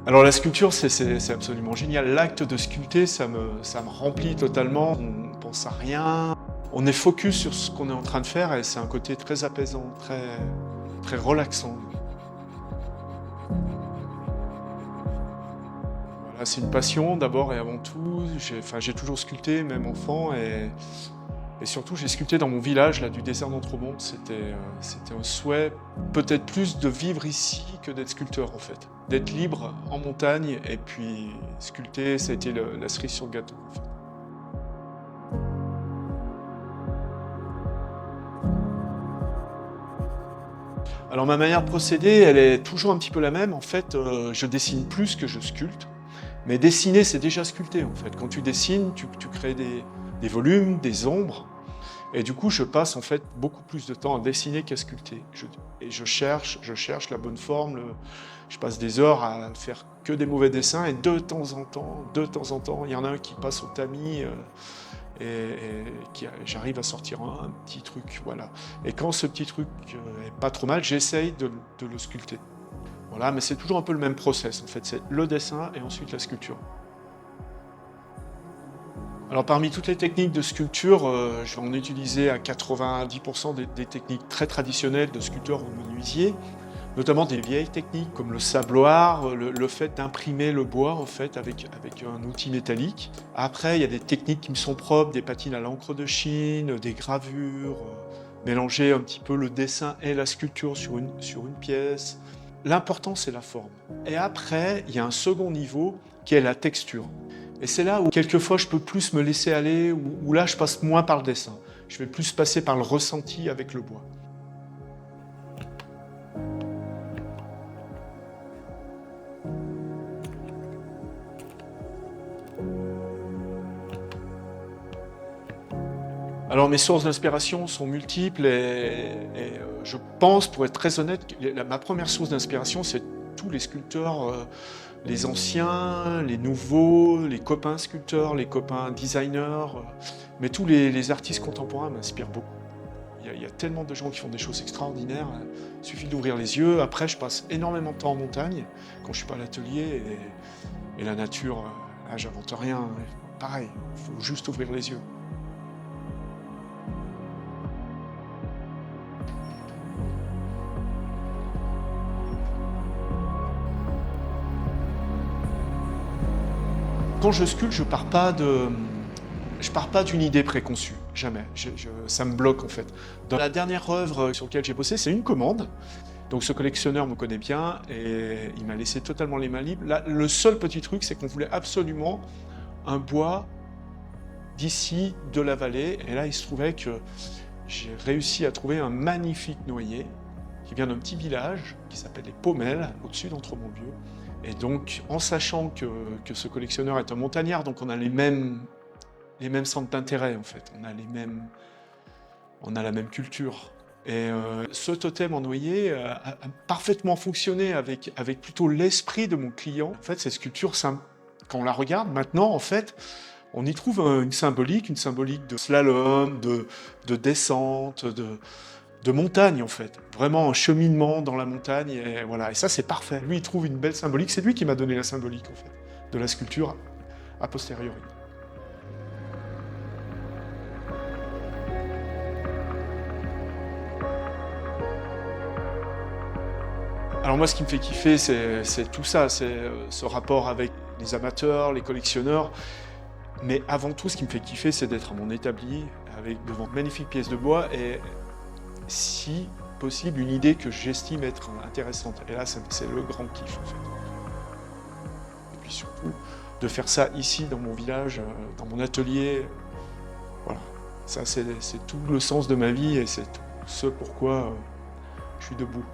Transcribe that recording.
Alors la sculpture, c'est absolument génial. L'acte de sculpter, ça me remplit totalement. On pense à rien. On est focus sur ce qu'on est en train de faire et c'est un côté très apaisant, très relaxant. Voilà, c'est une passion d'abord et avant tout. J'ai toujours sculpté, même enfant, et surtout j'ai sculpté dans mon village là, du désert d'Entremont. C'était un souhait peut-être plus de vivre ici que d'être sculpteur en fait. D'être libre en montagne et puis sculpter, ça a été la cerise sur le gâteau en fait. Alors ma manière de procéder, elle est toujours un petit peu la même. En fait, je dessine plus que je sculpte. Mais dessiner, c'est déjà sculpter en fait. Quand tu dessines, tu crées des volumes, des ombres. Et du coup, je passe en fait beaucoup plus de temps à dessiner qu'à sculpter. Et je cherche la bonne forme. Je passe des heures à faire que des mauvais dessins. Et de temps en temps, il y en a un qui passe au tamis. J'arrive à sortir un petit truc, voilà. Et quand ce petit truc est pas trop mal, j'essaye de le sculpter. Voilà, mais c'est toujours un peu le même process en fait, c'est le dessin et ensuite la sculpture. Alors parmi toutes les techniques de sculpture, je vais en utiliser à 90% des techniques très traditionnelles de sculpteur ou menuisier, notamment des vieilles techniques comme le sabloir, le fait d'imprimer le bois en fait avec un outil métallique. Après, il y a des techniques qui me sont propres, des patines à l'encre de Chine, des gravures, mélanger un petit peu le dessin et la sculpture sur une pièce. L'important, c'est la forme. Et après, il y a un second niveau qui est la texture. Et c'est là où quelquefois je peux plus me laisser aller, où là je passe moins par le dessin. Je vais plus passer par le ressenti avec le bois. Alors mes sources d'inspiration sont multiples et je pense, pour être très honnête, que ma première source d'inspiration, c'est tous les sculpteurs, les anciens, les nouveaux, les copains sculpteurs, les copains designers, mais tous les artistes contemporains m'inspirent beaucoup. Il y a tellement de gens qui font des choses extraordinaires, il suffit d'ouvrir les yeux. Après, je passe énormément de temps en montagne, quand je suis pas à l'atelier, et la nature, là, j'invente rien. Pareil, il faut juste ouvrir les yeux. Quand je sculpte, je pars pas d'une idée préconçue, jamais. Ça me bloque en fait. Dans la dernière œuvre sur laquelle j'ai bossé, c'est une commande. Donc ce collectionneur me connaît bien et il m'a laissé totalement les mains libres. Là, le seul petit truc, c'est qu'on voulait absolument un bois d'ici, de la vallée. Et là, il se trouvait que j'ai réussi à trouver un magnifique noyer qui vient d'un petit village qui s'appelle les Paumelles, au-dessus d'Entremont-le-Vieux. Et donc, en sachant que ce collectionneur est un montagnard, donc on a les mêmes centres d'intérêt en fait, on a la même culture. Et ce totem en noyer a parfaitement fonctionné avec plutôt l'esprit de mon client. En fait, cette sculpture, quand on la regarde maintenant, en fait, on y trouve une symbolique de slalom, de descente, de montagne en fait. Vraiment un cheminement dans la montagne, et voilà. Et ça, c'est parfait. Lui, il trouve une belle symbolique. C'est lui qui m'a donné la symbolique en fait, de la sculpture a posteriori. Alors moi, ce qui me fait kiffer, c'est tout ça, c'est ce rapport avec les amateurs, les collectionneurs. Mais avant tout, ce qui me fait kiffer, c'est d'être à mon établi, devant de magnifiques pièces de bois, et si possible, une idée que j'estime être intéressante. Et là, c'est le grand kiff, en fait. Et puis surtout, de faire ça ici, dans mon village, dans mon atelier, voilà. Ça, c'est tout le sens de ma vie, et c'est tout ce pourquoi je suis debout.